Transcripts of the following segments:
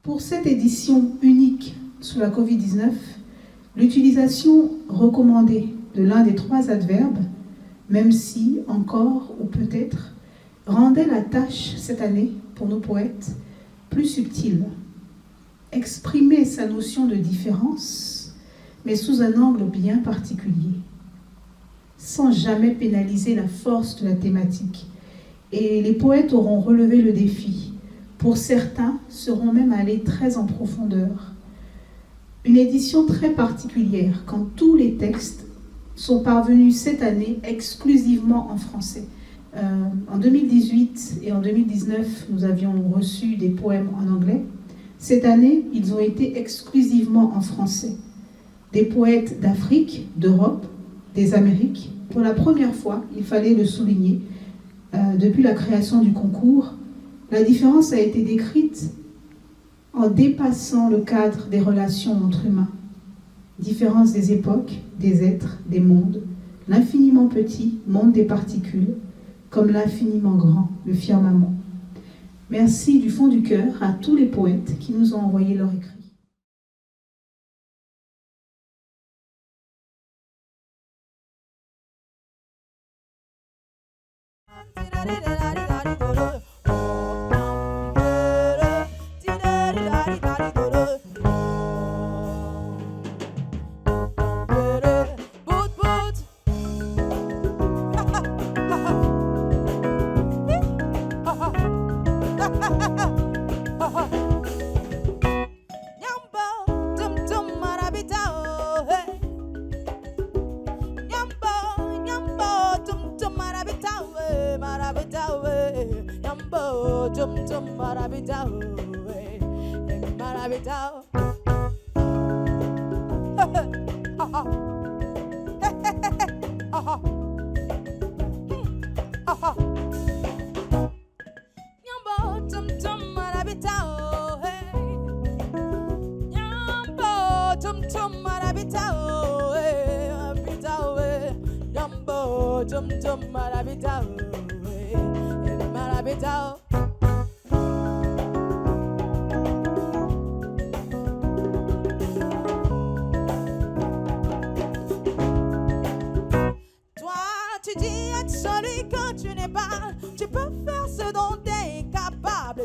Pour cette édition unique sous la Covid-19, l'utilisation recommandée de l'un des 3 adverbes, même si, encore ou peut-être, rendait la tâche cette année, pour nos poètes, plus subtile. Exprimer sa notion de différence, mais sous un angle bien particulier, sans jamais pénaliser la force de la thématique. Et les poètes auront relevé le défi. Pour certains, seront même allés très en profondeur. Une édition très particulière, quand tous les textes sont parvenus cette année exclusivement en français. En 2018 et en 2019, nous avions reçu des poèmes en anglais. Cette année, ils ont été exclusivement en français. Des poètes d'Afrique, d'Europe, des Amériques. Pour la première fois, il fallait le souligner, depuis la création du concours, la différence a été décrite en dépassant le cadre des relations entre humains. Différence des époques, des êtres, des mondes, l'infiniment petit monde des particules, comme l'infiniment grand, le firmament. Merci du fond du cœur à tous les poètes qui nous ont envoyé leur écrit.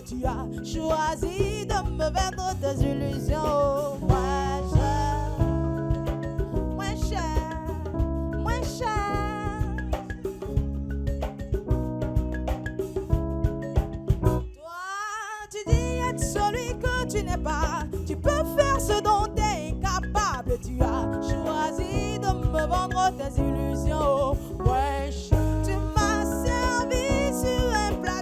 Tu as choisi de me vendre des illusions. Moins cher, moins cher, moins cher. Toi, tu dis être celui que tu n'es pas. Tu peux faire ce dont tu es incapable. Tu as choisi de me vendre tes illusions. Moins cher. Tu m'as servi sur un plateau.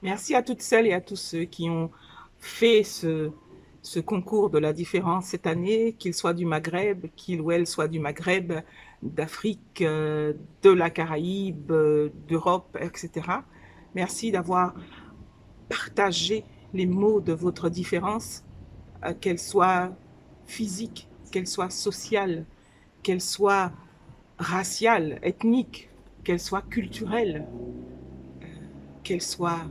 Merci à toutes celles et à tous ceux qui ont fait ce ce concours de la différence cette année, qu'il soit du Maghreb, qu'il ou elle soit du Maghreb, d'Afrique, de la Caraïbe, d'Europe, etc. Merci d'avoir partagé les mots de votre différence, qu'elle soit physique, qu'elle soit sociale, qu'elle soit raciale, ethnique, qu'elle soit culturelle, qu'elle soit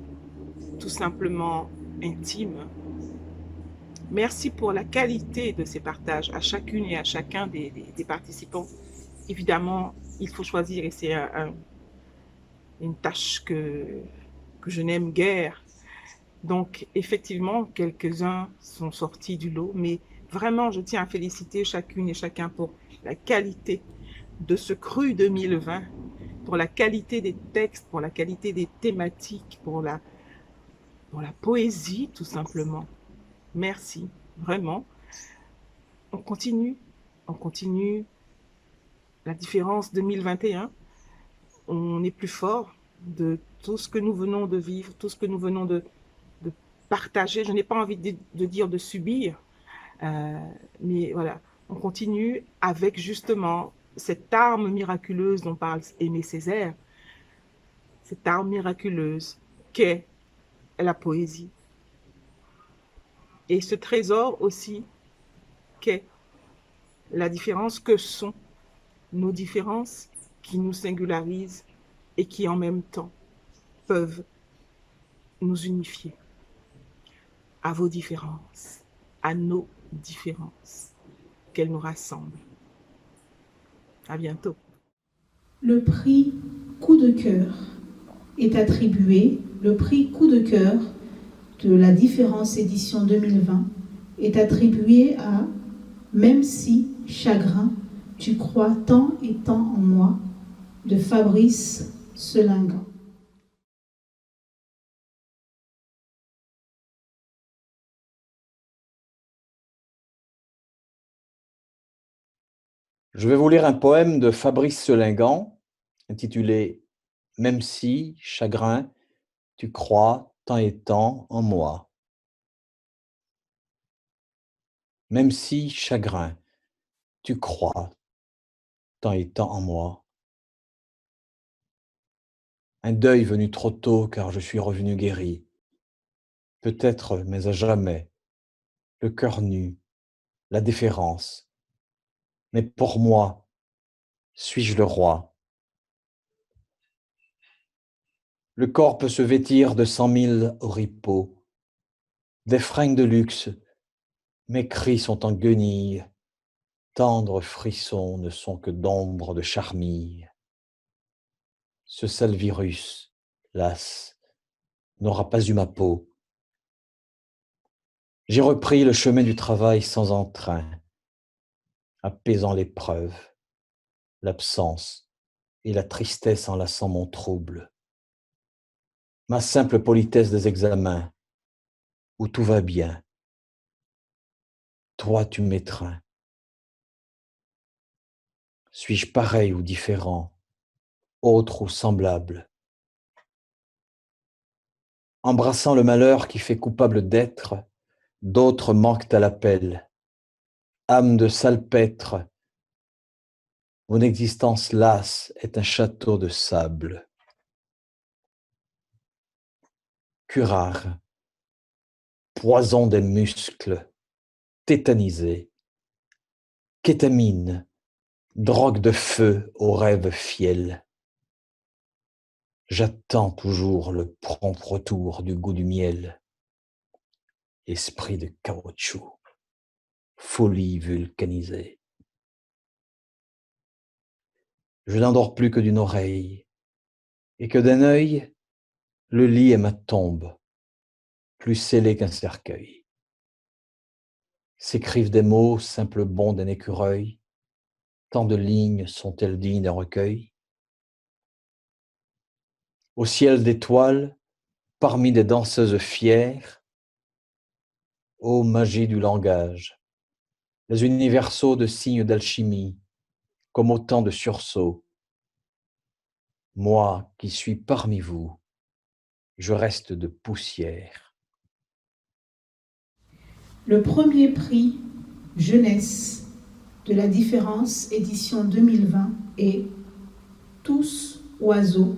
tout simplement intime. Merci pour la qualité de ces partages à chacune et à chacun des participants. Évidemment, il faut choisir et c'est une tâche que je n'aime guère. Donc, effectivement, quelques-uns sont sortis du lot, mais vraiment, je tiens à féliciter chacune et chacun pour la qualité de ce cru 2020, pour la qualité des textes, pour la qualité des thématiques, pour la poésie, tout simplement. Merci, vraiment. On continue la différence 2021. On est plus fort de tout ce que nous venons de vivre, tout ce que nous venons de partager. Je n'ai pas envie de dire de subir, mais voilà, on continue avec justement cette arme miraculeuse dont parle Aimé Césaire, cette arme miraculeuse qu'est la poésie. Et ce trésor aussi qu'est la différence, que sont nos différences qui nous singularisent et qui en même temps peuvent nous unifier. À vos différences, à nos différences, qu'elles nous rassemblent. À bientôt. Le prix Coup de cœur est attribué, le prix Coup de cœur de la différence édition 2020 est attribué à Même si, chagrin, tu crois tant et tant en moi, de Fabrice Selingan. Je vais vous lire un poème de Fabrice Selingan, intitulé « Même si, chagrin, tu crois tant et tant en moi ». Même si, chagrin, tu crois tant et tant en moi. Un deuil venu trop tôt car je suis revenu guéri. Peut-être, mais à jamais, le cœur nu, la déférence. Mais pour moi, suis-je le roi? Le corps peut se vêtir de 100 000 oripeaux, des fringues de luxe. Mes cris sont en guenilles, tendres frissons ne sont que d'ombre de charmille. Ce sale virus, las, n'aura pas eu ma peau. J'ai repris le chemin du travail sans entrain, apaisant l'épreuve, l'absence et la tristesse enlaçant mon trouble. Ma simple politesse des examens, où tout va bien. Toi, tu m'étreins. Suis-je pareil ou différent, autre ou semblable? Embrassant le malheur qui fait coupable d'être, d'autres manquent à l'appel. Âme de salpêtre, mon existence lasse est un château de sable. Curare, poison des muscles, tétanisé. Kétamine, drogue de feu aux rêves fiels. J'attends toujours le prompt retour du goût du miel. Esprit de caoutchouc, folie vulcanisée. Je n'endors plus que d'une oreille, et que d'un œil, le lit est ma tombe, plus scellée qu'un cercueil. S'écrivent des mots, simple bond d'un écureuil, tant de lignes sont-elles dignes d'un recueil? Au ciel d'étoiles, parmi des danseuses fières, ô magie du langage, les universaux de signes d'alchimie, comme autant de sursauts. Moi qui suis parmi vous, je reste de poussière. Le premier prix Jeunesse de la Différence édition 2020 est Tous oiseaux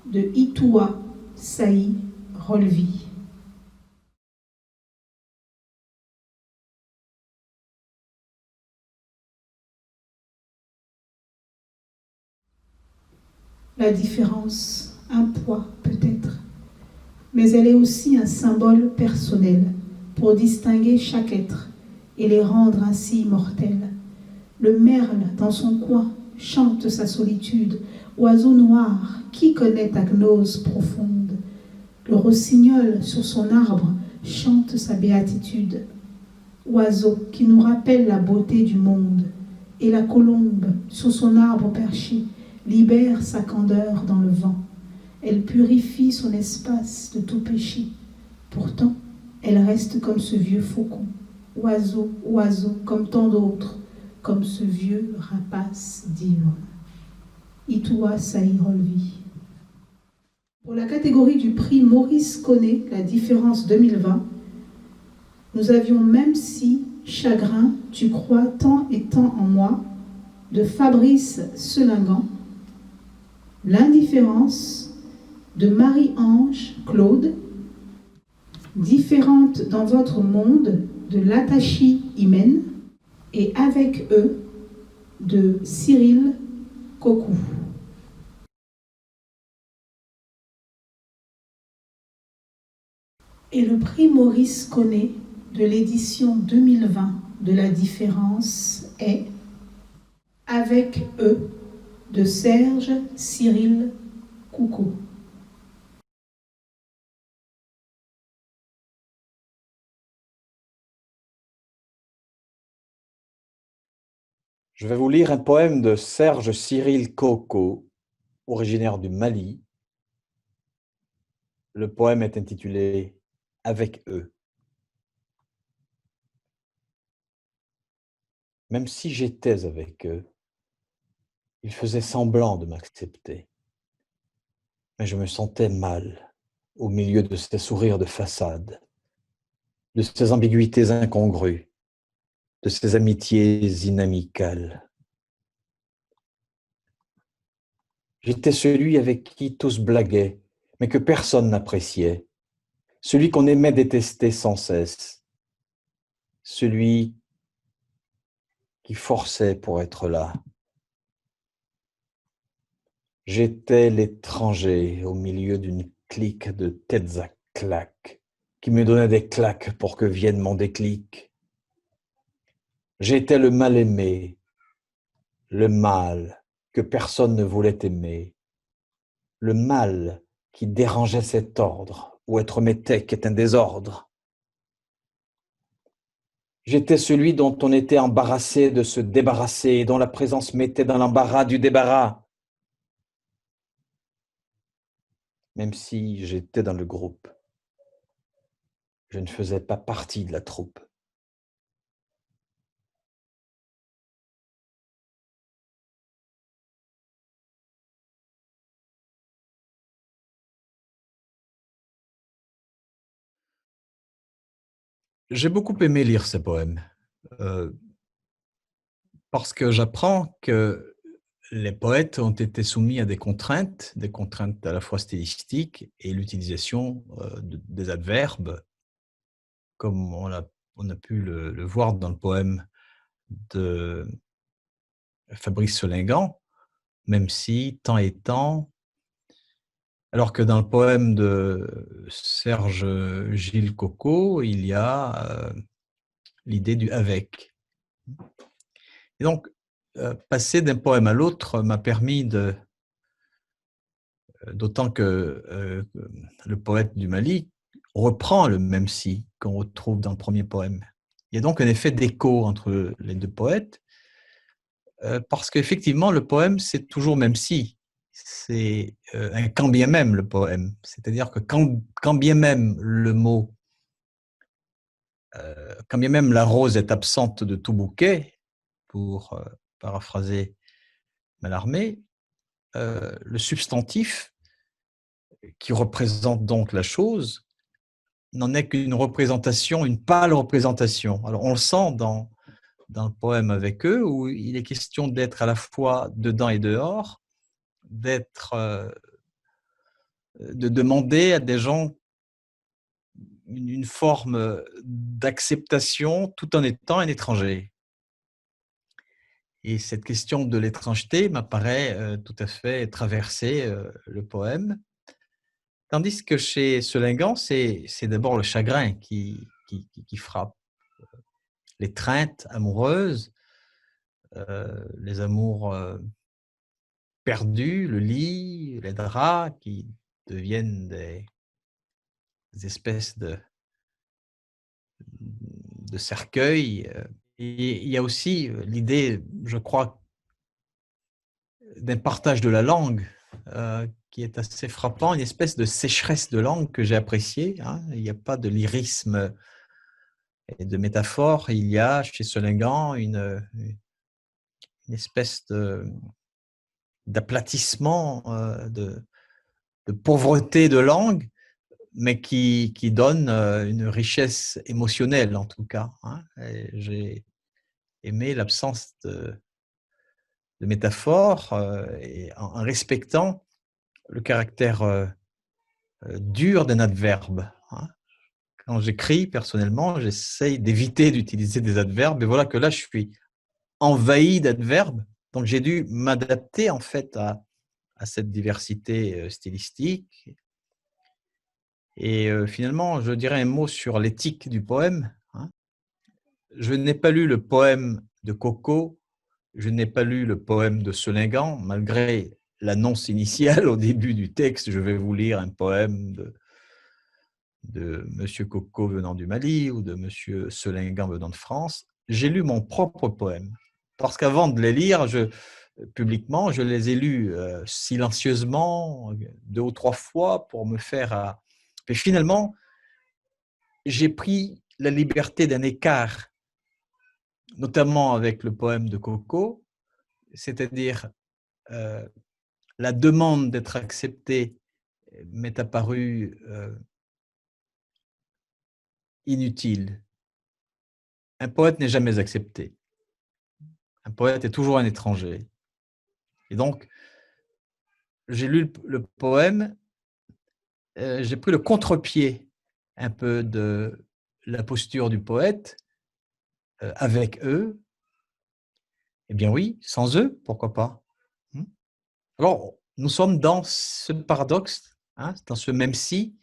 de Itoua Saï Rolvi. La différence, un poids peut-être, mais elle est aussi un symbole personnel pour distinguer chaque être et les rendre ainsi immortels. Le merle, dans son coin, chante sa solitude. Oiseau noir, qui connaît ta gnose profonde? Le rossignol, sur son arbre, chante sa béatitude. Oiseau qui nous rappelle la beauté du monde. Et la colombe, sur son arbre perché, libère sa candeur dans le vent. Elle purifie son espace de tout péché. Pourtant, elle reste comme ce vieux faucon. Oiseau, oiseau, comme tant d'autres, comme ce vieux rapace d'ivre. Itoua Saï Rolvi. Pour la catégorie du prix Maurice Connet, la différence 2020, nous avions Même si, chagrin, tu crois tant et tant en moi, de Fabrice Selingan, L'indifférence, de Marie-Ange Claude, Différente dans votre monde, de Latachi Imen, et Avec eux, de Cyril Kokou. Et le prix Maurice Connet de l'édition 2020 de la différence est Avec eux, de Serge Cyril Coucou. Je vais vous lire un poème de Serge Cyril Koko, originaire du Mali. Le poème est intitulé « Avec eux ». Même si j'étais avec eux, ils faisaient semblant de m'accepter. Mais je me sentais mal au milieu de ces sourires de façade, de ces ambiguïtés incongrues, de ces amitiés inamicales. J'étais celui avec qui tous blaguaient, mais que personne n'appréciait, celui qu'on aimait détester sans cesse, celui qui forçait pour être là. J'étais l'étranger au milieu d'une clique de têtes à claques qui me donnait des claques pour que vienne mon déclic. J'étais le mal-aimé, le mal que personne ne voulait aimer, le mal qui dérangeait cet ordre où être métèque est un désordre. J'étais celui dont on était embarrassé de se débarrasser et dont la présence mettait dans l'embarras du débarras. Même si j'étais dans le groupe, je ne faisais pas partie de la troupe. J'ai beaucoup aimé lire ces poèmes, parce que j'apprends que les poètes ont été soumis à des contraintes à la fois stylistiques et l'utilisation des adverbes, comme on a pu le voir dans le poème de Fabrice Selingan, même si, temps et temps, alors que dans le poème de Serge Gilles Coco, il y a l'idée du « avec ». Et donc, passer d'un poème à l'autre m'a permis d'autant que le poète du Mali reprend le même si qu'on retrouve dans le premier poème. Il y a donc un effet d'écho entre les deux poètes, parce qu'effectivement, le poème, c'est toujours même si. C'est un quand bien même le poème. C'est-à-dire que quand bien même le mot, quand bien même la rose est absente de tout bouquet, pour paraphraser Mallarmé, le substantif qui représente donc la chose n'en est qu'une représentation, une pâle représentation. Alors on le sent dans le poème avec eux, où il est question d'être à la fois dedans et dehors, de demander à des gens une forme d'acceptation tout en étant un étranger. Et cette question de l'étrangeté m'apparaît tout à fait traverser le poème. Tandis que chez Selingan, c'est d'abord le chagrin qui frappe. L'étreinte amoureuse, les amours perdus, le lit, les draps qui deviennent des espèces de cercueils. Et il y a aussi l'idée, je crois, d'un partage de la langue qui est assez frappant, une espèce de sécheresse de langue que j'ai appréciée. Hein. Il n'y a pas de lyrisme et de métaphore. Il y a chez Selingan une espèce d'aplatissement, de pauvreté de langue, mais qui donne une richesse émotionnelle en tout cas. Hein. J'ai aimé l'absence de métaphore et en respectant le caractère dur d'un adverbe. Hein. Quand j'écris, personnellement, j'essaye d'éviter d'utiliser des adverbes, et voilà que là, je suis envahi d'adverbes, donc j'ai dû m'adapter en fait à cette diversité stylistique. Et finalement, je dirais un mot sur l'éthique du poème. Hein. Je n'ai pas lu le poème de Coco, je n'ai pas lu le poème de Selingan, malgré l'annonce initiale au début du texte, je vais vous lire un poème de Monsieur Coco venant du Mali ou de Monsieur Selingan venant de France. J'ai lu mon propre poème, parce qu'avant de les lire, publiquement, je les ai lus silencieusement 2 ou 3 fois pour me faire... Et finalement, j'ai pris la liberté d'un écart, notamment avec le poème de Coco, c'est-à-dire la demande d'être accepté m'est apparue inutile. Un poète n'est jamais accepté. Un poète est toujours un étranger. Et donc, j'ai lu le poème, j'ai pris le contre-pied un peu de la posture du poète avec eux. Eh bien oui, sans eux, pourquoi pas. Alors, nous sommes dans ce paradoxe, hein, dans ce même si,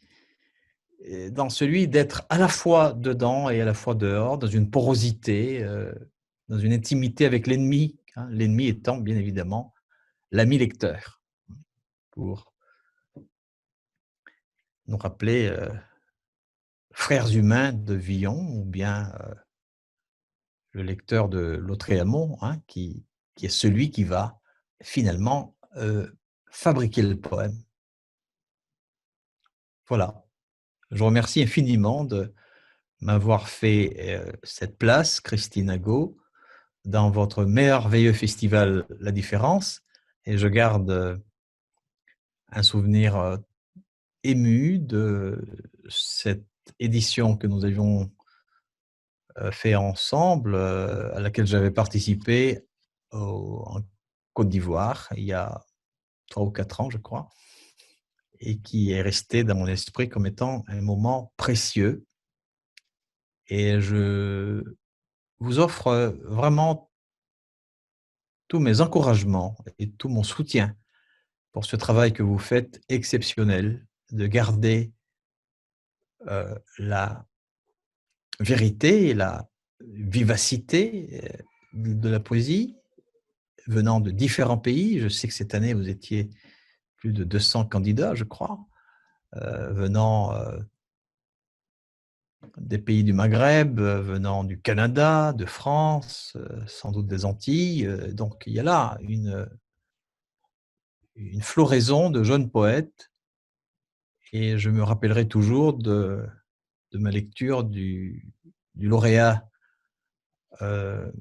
dans celui d'être à la fois dedans et à la fois dehors, dans une porosité, dans une intimité avec l'ennemi, hein, l'ennemi étant bien évidemment l'ami lecteur, pour nous rappeler frères humains de Villon, ou bien le lecteur de Lautréamont, hein, qui est celui qui va finalement fabriquer le poème. Voilà. Je vous remercie infiniment de m'avoir fait cette place, Christine Agot, dans votre merveilleux festival La Différence, et je garde un souvenir ému de cette édition que nous avions fait ensemble, à laquelle j'avais participé en Côte d'Ivoire il y a 3 ou 4 ans, je crois, et qui est resté dans mon esprit comme étant un moment précieux. Et je vous offre vraiment tous mes encouragements et tout mon soutien pour ce travail que vous faites exceptionnel, de garder la vérité et la vivacité de la poésie venant de différents pays. Je sais que cette année, vous étiez plus de 200 candidats, je crois, venant des pays du Maghreb, venant du Canada, de France, sans doute des Antilles. Donc, il y a là une floraison de jeunes poètes, et je me rappellerai toujours de ma lecture du lauréat de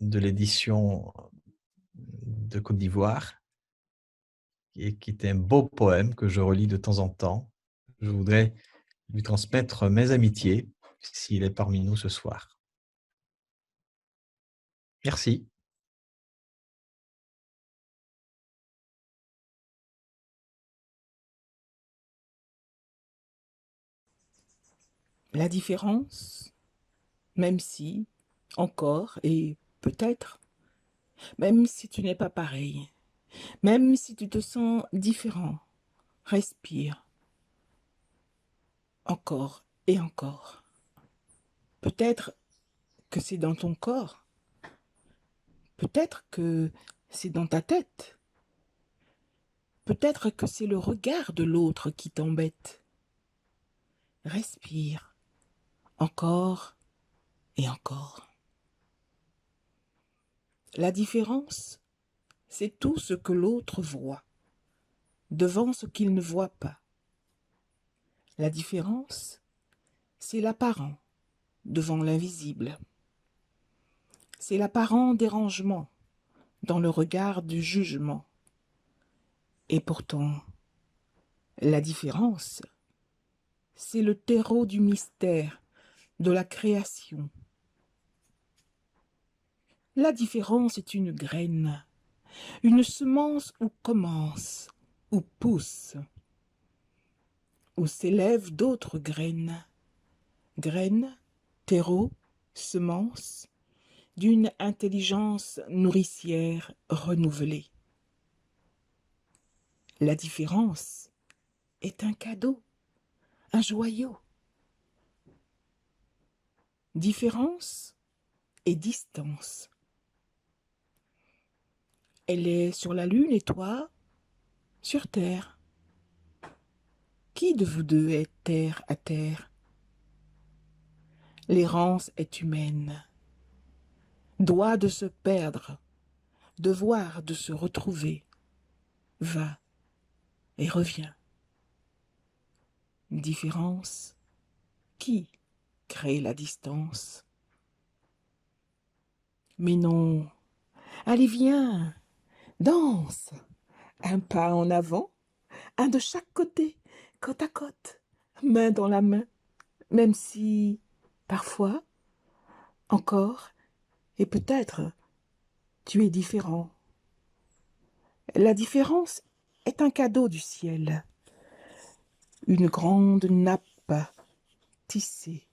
l'édition de Côte d'Ivoire, et qui était un beau poème que je relis de temps en temps. Je voudrais lui transmettre mes amitiés s'il est parmi nous ce soir. Merci. La différence, même si, encore et peut-être, même si tu n'es pas pareil, même si tu te sens différent, respire. Encore et encore. Peut-être que c'est dans ton corps. Peut-être que c'est dans ta tête. Peut-être que c'est le regard de l'autre qui t'embête. Respire. Encore et encore. La différence, c'est tout ce que l'autre voit, devant ce qu'il ne voit pas. La différence, c'est l'apparent devant l'invisible. C'est l'apparent dérangement dans le regard du jugement. Et pourtant, la différence, c'est le terreau du mystère, de la création. La différence est une graine, une semence où commence, où pousse, où s'élèvent d'autres graines. Graines, terreau, semence, d'une intelligence nourricière renouvelée. La différence est un cadeau, un joyau. Différence et distance. Elle est sur la Lune et toi, sur Terre. Qui de vous deux est terre à terre? L'errance est humaine. Doit de se perdre, devoir de se retrouver. Va et revient. Différence. Qui crée la distance? Mais non. Allez, viens. Danse. Un pas en avant, un de chaque côté, côte à côte, main dans la main, même si, parfois, encore, et peut-être, tu es différent. La différence est un cadeau du ciel, une grande nappe tissée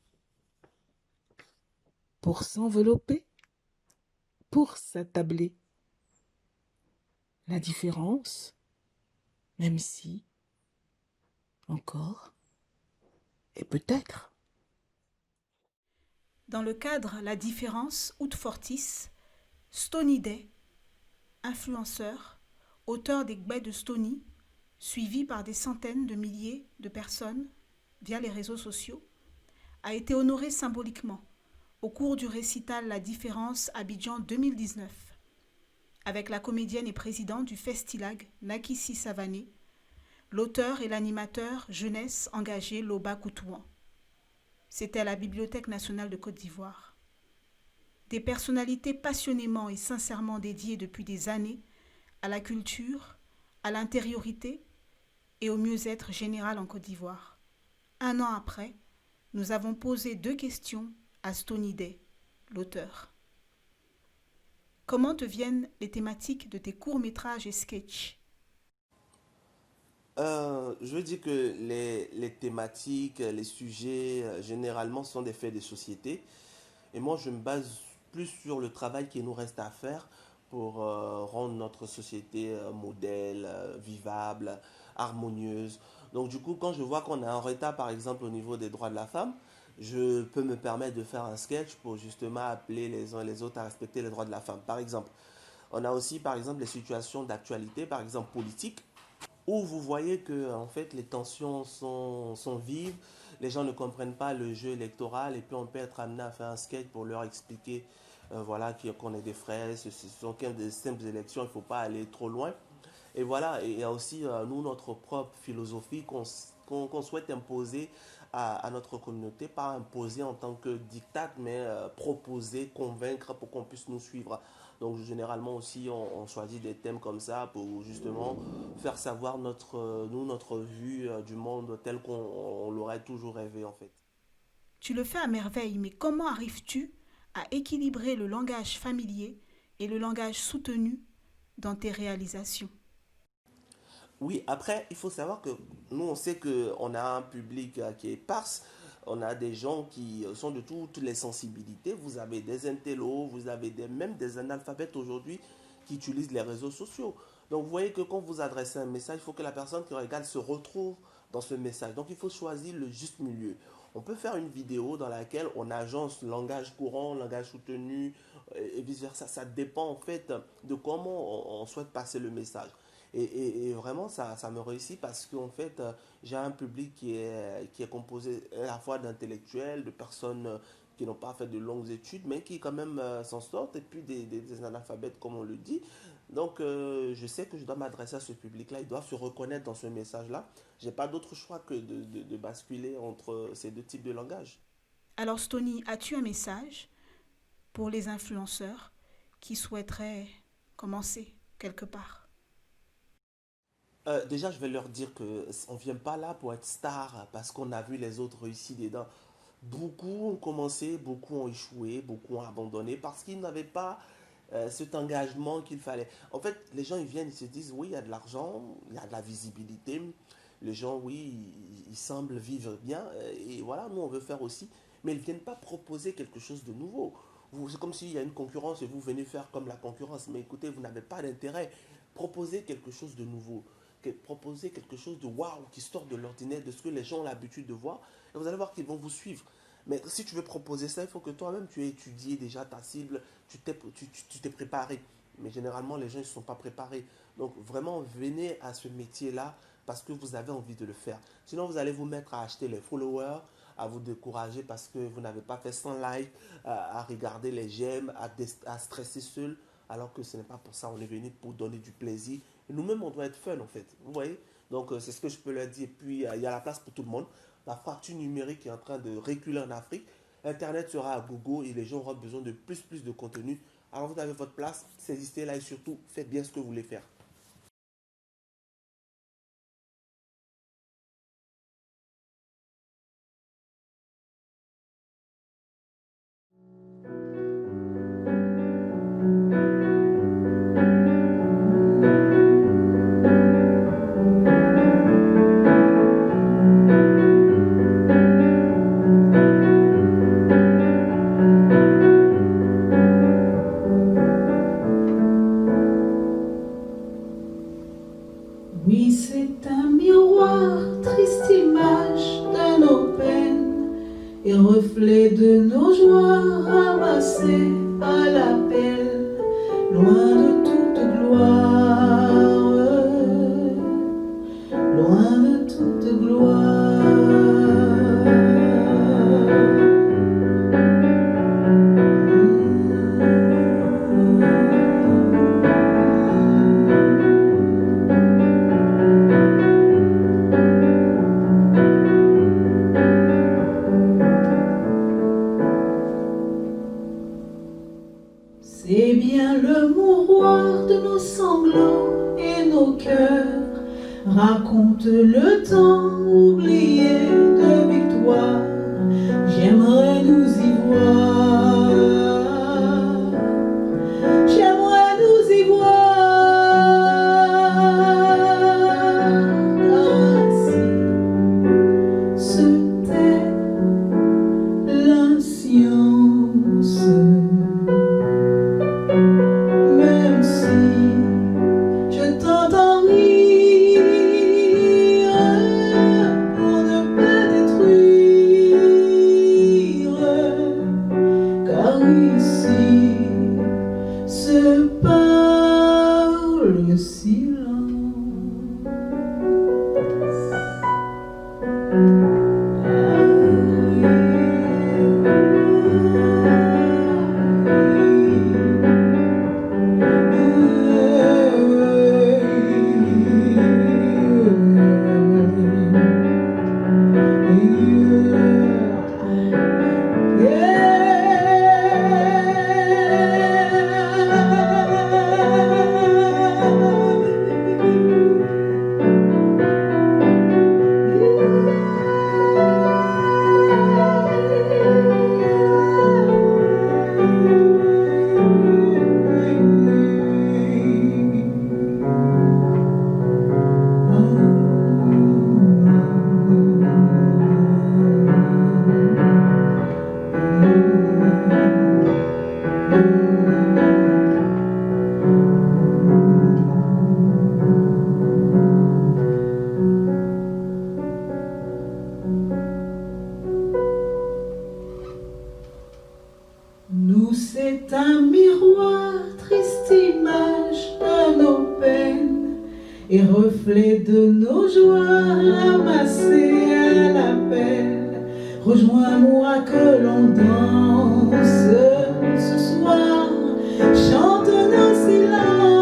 pour s'envelopper, pour s'attabler. La différence, même si, encore, et peut-être. Dans le cadre La différence, Ut Fortis, Stony Day, influenceur, auteur des Gbets de Stony, suivi par des centaines de milliers de personnes via les réseaux sociaux, a été honoré symboliquement au cours du récital La différence Abidjan 2019 avec la comédienne et présidente du Festilag, Nakissi Savané, l'auteur et l'animateur jeunesse engagé Loba Koutouan. C'était à la Bibliothèque nationale de Côte d'Ivoire. Des personnalités passionnément et sincèrement dédiées depuis des années à la culture, à l'intériorité et au mieux-être général en Côte d'Ivoire. Un an après, nous avons posé 2 questions à Stony Day, l'auteur. Comment te viennent les thématiques de tes courts-métrages et sketchs? Je veux dire que les thématiques, les sujets, généralement, sont des faits de société. Et moi, je me base plus sur le travail qu'il nous reste à faire pour rendre notre société modèle, vivable, harmonieuse. Donc, du coup, quand je vois qu'on est en retard, par exemple, au niveau des droits de la femme, je peux me permettre de faire un sketch pour justement appeler les uns et les autres à respecter les droits de la femme. Par exemple, on a aussi, par exemple, les situations d'actualité, par exemple politique, où vous voyez que en fait les tensions sont vives, les gens ne comprennent pas le jeu électoral et puis on peut être amené à faire un sketch pour leur expliquer voilà qu'on est des frères, ce sont qu'un des simples élections, il ne faut pas aller trop loin. Et voilà, et il y a aussi nous notre propre philosophie qu'on souhaite imposer à notre communauté, pas imposer en tant que dictat, mais proposer, convaincre pour qu'on puisse nous suivre. Donc généralement aussi, on choisit des thèmes comme ça pour justement faire savoir notre vue du monde tel qu'on l'aurait toujours rêvé en fait. Tu le fais à merveille, mais comment arrives-tu à équilibrer le langage familier et le langage soutenu dans tes réalisations? Oui, après, il faut savoir que nous, on sait qu'on a un public qui est éparse. On a des gens qui sont de toutes les sensibilités. Vous avez des intellos, vous avez même des analphabètes aujourd'hui qui utilisent les réseaux sociaux. Donc, vous voyez que quand vous adressez un message, il faut que la personne qui regarde se retrouve dans ce message. Donc, il faut choisir le juste milieu. On peut faire une vidéo dans laquelle on agence langage courant, langage soutenu et vice-versa. Ça dépend en fait de comment on souhaite passer le message. Et vraiment, ça me réussit parce qu'en fait, j'ai un public qui est composé à la fois d'intellectuels, de personnes qui n'ont pas fait de longues études, mais qui quand même s'en sortent, et puis des analphabètes, comme on le dit. Donc, je sais que je dois m'adresser à ce public-là. Ils doivent se reconnaître dans ce message-là. Je n'ai pas d'autre choix que de basculer entre ces deux types de langage. Alors, Stony, as-tu un message pour les influenceurs qui souhaiteraient commencer quelque part? Déjà, je vais leur dire que on vient pas là pour être star parce qu'on a vu les autres réussir dedans. Beaucoup ont commencé, beaucoup ont échoué, beaucoup ont abandonné parce qu'ils n'avaient pas cet engagement qu'il fallait. En fait, les gens, ils viennent, ils se disent, oui, il y a de l'argent, il y a de la visibilité. Les gens, oui, ils semblent vivre bien. Et voilà, nous, on veut faire aussi. Mais ils ne viennent pas proposer quelque chose de nouveau. C'est comme s'il y a une concurrence et vous venez faire comme la concurrence. Mais écoutez, vous n'avez pas d'intérêt. Proposez quelque chose de nouveau. Proposer quelque chose de waouh qui sort de l'ordinaire, de ce que les gens ont l'habitude de voir. Et vous allez voir qu'ils vont vous suivre. Mais si tu veux proposer ça, il faut que toi-même tu aies étudié déjà ta cible, tu t'es préparé. Mais généralement, les gens ne sont pas préparés. Donc vraiment, venez à ce métier-là parce que vous avez envie de le faire. Sinon, vous allez vous mettre à acheter les followers, à vous décourager parce que vous n'avez pas fait 100 likes, à regarder les j'aime, à stresser seul, alors que ce n'est pas pour ça. On est venu pour donner du plaisir. Et nous-mêmes, on doit être fun en fait. Vous voyez? Donc, c'est ce que je peux leur dire. Et puis, il y a la place pour tout le monde. La fracture numérique est en train de reculer en Afrique. Internet sera à gogo et les gens auront besoin de plus de contenu. Alors, vous avez votre place, saisissez-la et surtout, faites bien ce que vous voulez faire. Oui, c'est un miroir, triste image de nos peines et reflet de nos joies ramassées à la pelle, loin de toute gloire, loin de toute gloire. C'est bien le mouroir de nos sanglots et nos cœurs raconte le temps oublié de victoire. J'aimerais nous y voir, j'aimerais nous y voir, car ainsi se tait l'inscience. Même si je t'entends rire, on ne nous c'est un miroir, triste image de nos peines et reflet de nos joies ramassées à la peine. Rejoins-moi que l'on danse ce soir, chante nos silences.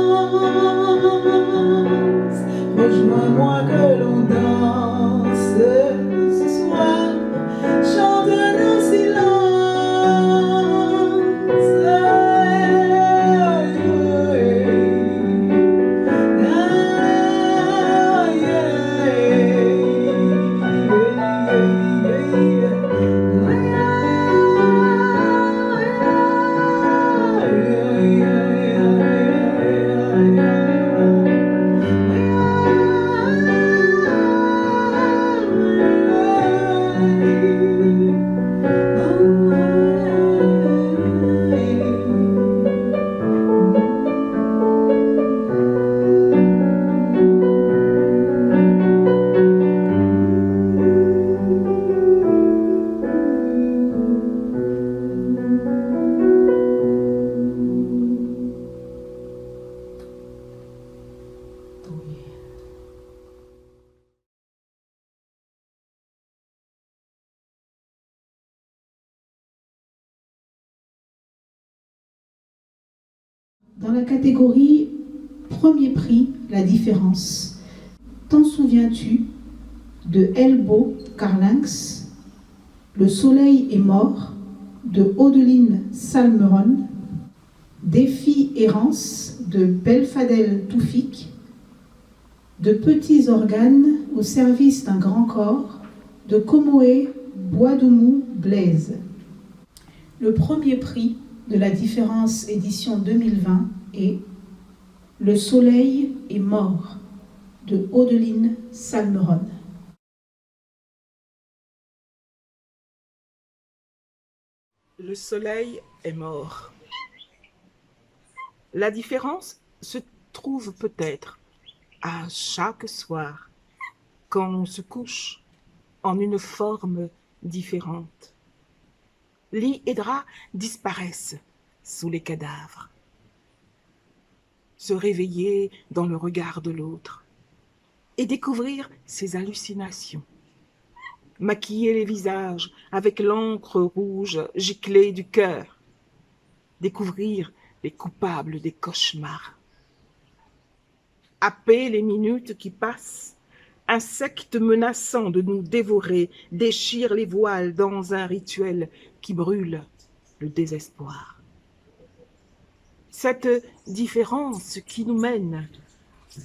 Rejoins-moi que l'on danse ce soir, chante nos silences. Dans la catégorie premier prix, la différence. T'en souviens-tu de Elbo Carlinx, Le soleil est mort de Audeline Salmeron, Défi Errance de Belfadel Toufik, De petits organes au service d'un grand corps de Komoé Boisdoumou Blaise. Le premier prix de la différence édition 2020 est Le soleil est mort de Audeline Salmeron. Le soleil est mort. La différence se trouve peut-être à chaque soir, quand on se couche en une forme différente. Lits et draps disparaissent sous les cadavres. Se réveiller dans le regard de l'autre et découvrir ses hallucinations. Maquiller les visages avec l'encre rouge giclée du cœur. Découvrir les coupables des cauchemars. Happer les minutes qui passent, insectes menaçant de nous dévorer, déchirent les voiles dans un rituel qui brûle le désespoir. Cette différence qui nous mène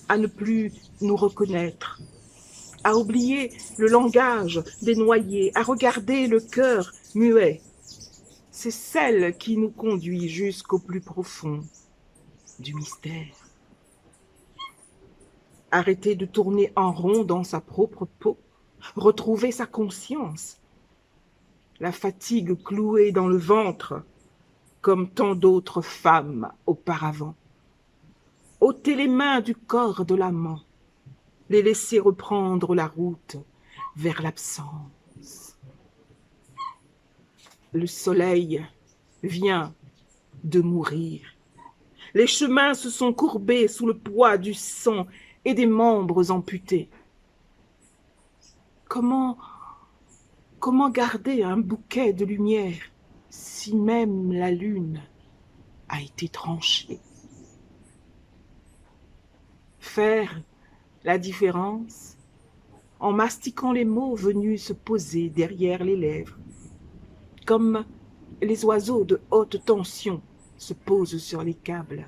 à ne plus nous reconnaître, à oublier le langage des noyés, à regarder le cœur muet, c'est celle qui nous conduit jusqu'au plus profond du mystère. Arrêter de tourner en rond dans sa propre peau, retrouver sa conscience, la fatigue clouée dans le ventre, comme tant d'autres femmes auparavant. Ôter les mains du corps de l'amant, les laisser reprendre la route vers l'absence. Le soleil vient de mourir. Les chemins se sont courbés sous le poids du sang et des membres amputés. Comment garder un bouquet de lumière si même la lune a été tranchée? Faire la différence en mastiquant les mots venus se poser derrière les lèvres, comme les oiseaux de haute tension se posent sur les câbles.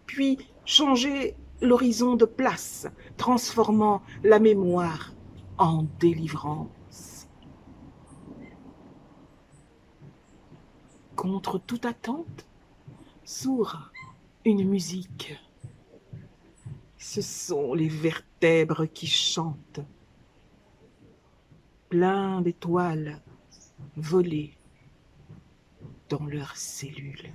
Puis changer l'horizon de place, transformant la mémoire en délivrance. Contre toute attente, s'ouvre une musique. Ce sont les vertèbres qui chantent, plein d'étoiles volées dans leurs cellules.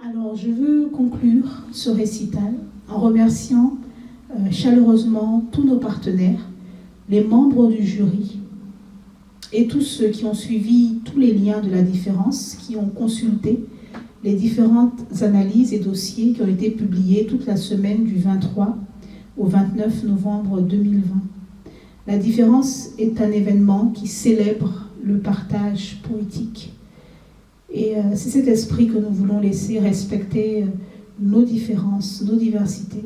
Alors, je veux conclure ce récital en remerciant chaleureusement tous nos partenaires, les membres du jury et tous ceux qui ont suivi tous les liens de la différence, qui ont consulté les différentes analyses et dossiers qui ont été publiés toute la semaine du 23 au 29 novembre 2020. La différence est un événement qui célèbre le partage poétique. Et c'est cet esprit que nous voulons laisser respecter nos différences, nos diversités.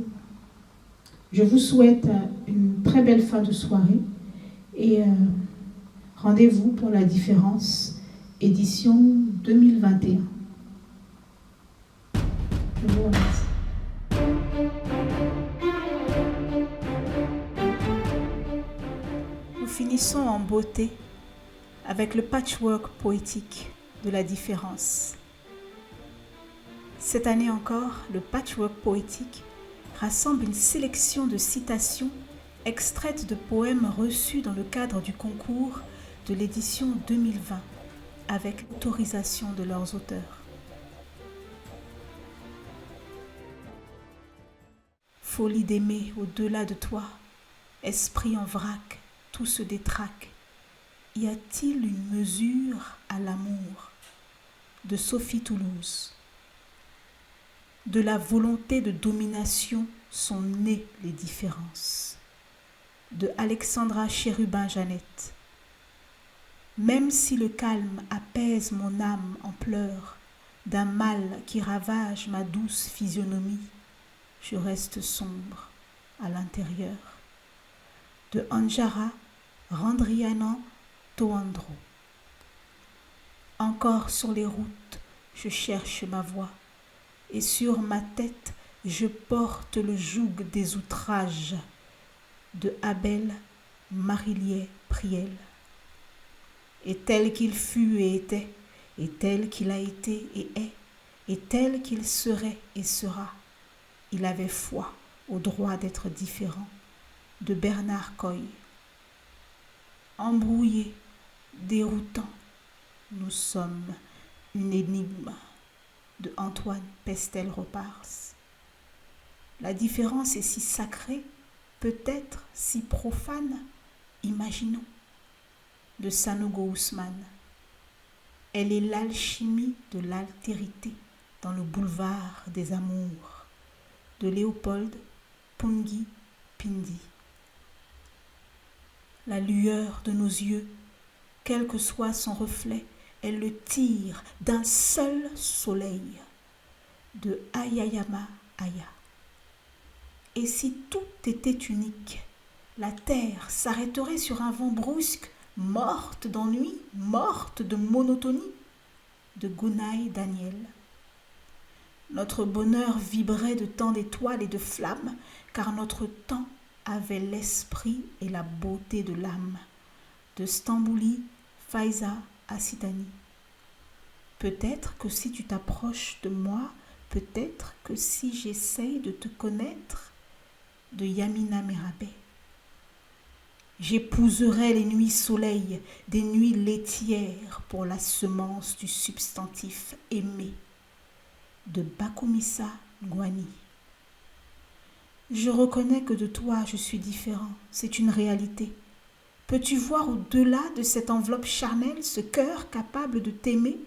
Je vous souhaite une très belle fin de soirée et rendez-vous pour la différence édition 2021. Je vous remercie. Nous finissons en beauté avec le patchwork poétique de la différence. Cette année encore, le patchwork poétique rassemble une sélection de citations extraites de poèmes reçus dans le cadre du concours de l'édition 2020 avec l'autorisation de leurs auteurs. Folie d'aimer au-delà de toi, esprit en vrac, tout se détraque. Y a-t-il une mesure à l'amour? De Sophie Toulouse. De la volonté de domination sont nées les différences. De Alexandra Chérubin-Jeannette. Même si le calme apaise mon âme en pleurs, d'un mal qui ravage ma douce physionomie, je reste sombre à l'intérieur. De Anjara Randrianan Toandro. Encore sur les routes, je cherche ma voie, et sur ma tête, je porte le joug des outrages. De Abel Marillier Priel. Et tel qu'il fut et était, et tel qu'il a été et est, et tel qu'il serait et sera, il avait foi au droit d'être différent. De Bernard Coy. Embrouillé, déroutant, nous sommes une énigme. De Antoine Pestel-Repars. La différence est si sacrée, peut-être si profane, imaginons. De Sanogo Ousmane. Elle est l'alchimie de l'altérité dans le boulevard des amours. De Léopold Pungi Pindi. La lueur de nos yeux, quel que soit son reflet, elle le tire d'un seul soleil. De Ayayama Aya. Et si tout était unique, la terre s'arrêterait sur un vent brusque, morte d'ennui, morte de monotonie. De Gunay Daniel. Notre bonheur vibrait de tant d'étoiles et de flammes, car notre temps avait l'esprit et la beauté de l'âme. De Stambouli Faiza Asitani. Peut-être que si tu t'approches de moi, peut-être que si j'essaye de te connaître. De Yamina Merabé. J'épouserai les nuits soleil, des nuits laitières pour la semence du substantif aimé. De Bakumisa Ngwani. Je reconnais que de toi je suis différent, c'est une réalité. Peux-tu voir au-delà de cette enveloppe charnelle ce cœur capable de t'aimer?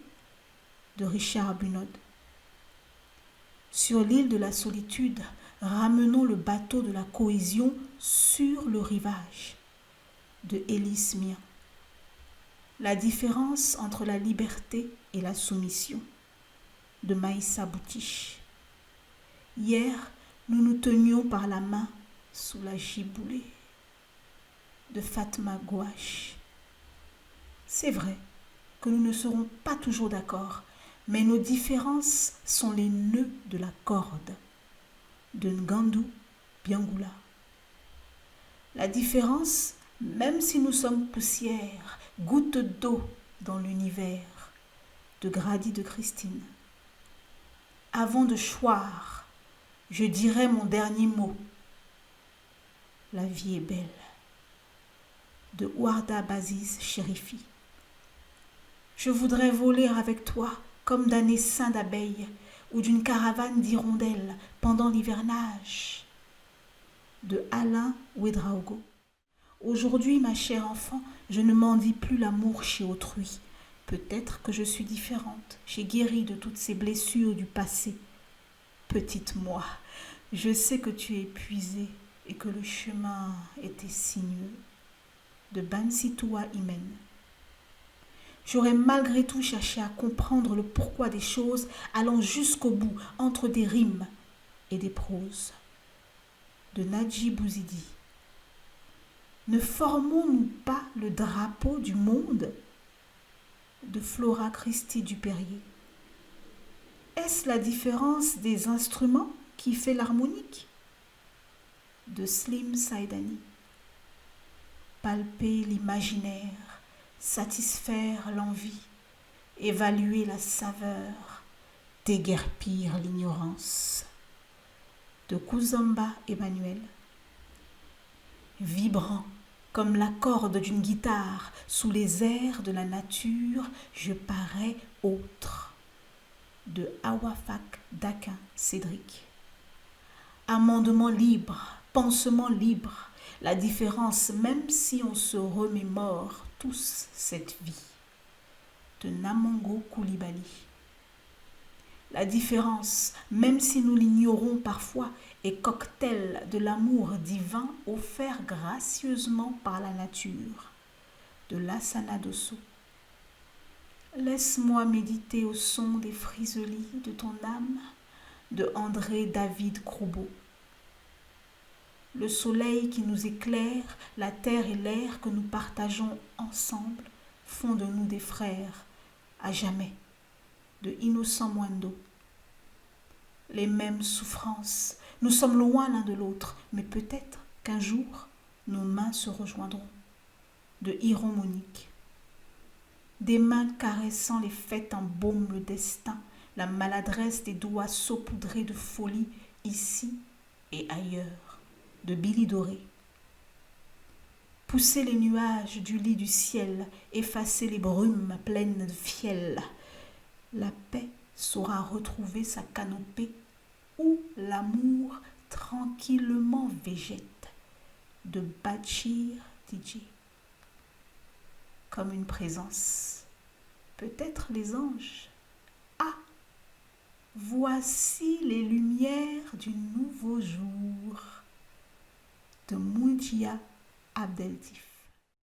De Richard Bunod. Sur l'île de la solitude, ramenons le bateau de la cohésion sur le rivage. De Élise Mien. La différence entre la liberté et la soumission. De Maïssa Boutiche. Hier, nous nous tenions par la main sous la giboulée. De Fatma Gouache. C'est vrai que nous ne serons pas toujours d'accord, mais nos différences sont les nœuds de la corde. De Ngandou Biangoula. La différence, même si nous sommes poussière, goutte d'eau dans l'univers. De Grady de Christine. Avant de choir, je dirai mon dernier mot. La vie est belle. De Ouarda Baziz Chérifi. Je voudrais voler avec toi comme d'un essaim d'abeilles ou d'une caravane d'hirondelles pendant l'hivernage. de Alain Ouedraogo. Aujourd'hui, ma chère enfant, je ne mendie plus l'amour chez autrui. Peut-être que je suis différente. J'ai guéri de toutes ces blessures du passé. Petite moi, je sais que tu es épuisée et que le chemin était sinueux. De Bansitoua Imen. J'aurais malgré tout cherché à comprendre le pourquoi des choses, allant jusqu'au bout entre des rimes et des proses. De Nadji Bouzidi. Ne formons-nous pas le drapeau du monde? De Flora Christie Dupérier. Est-ce la différence des instruments qui fait l'harmonique? De Slim Saïdani. Palper l'imaginaire, satisfaire l'envie, évaluer la saveur, déguerpir l'ignorance. De Kuzamba Emmanuel. Vibrant comme la corde d'une guitare sous les airs de la nature, je parais autre. De Awafak Dakin Cédric. Amendement libre, pansement libre, la différence même si on se remémore tous cette vie. De Namongo Koulibaly. La différence, même si nous l'ignorons parfois, est cocktail de l'amour divin offert gracieusement par la nature. De Lassana Dosso. Laisse-moi méditer au son des friselies de ton âme. De André David Croubeau. Le soleil qui nous éclaire, la terre et l'air que nous partageons ensemble font de nous des frères, à jamais. De Innocent Mwando. Les mêmes souffrances, nous sommes loin l'un de l'autre, mais peut-être qu'un jour, nos mains se rejoindront. De Hiron Monique. Des mains caressant les fêtes embaument le destin, la maladresse des doigts saupoudrés de folie, ici et ailleurs. De Billy Doré. Pousser les nuages du lit du ciel, effacer les brumes pleines de fiel. La paix saura retrouver sa canopée où l'amour tranquillement végète. De Bachir DJ. Comme une présence, peut-être les anges. Ah, voici les lumières du nouveau jour. De Moudjia Abdeltif.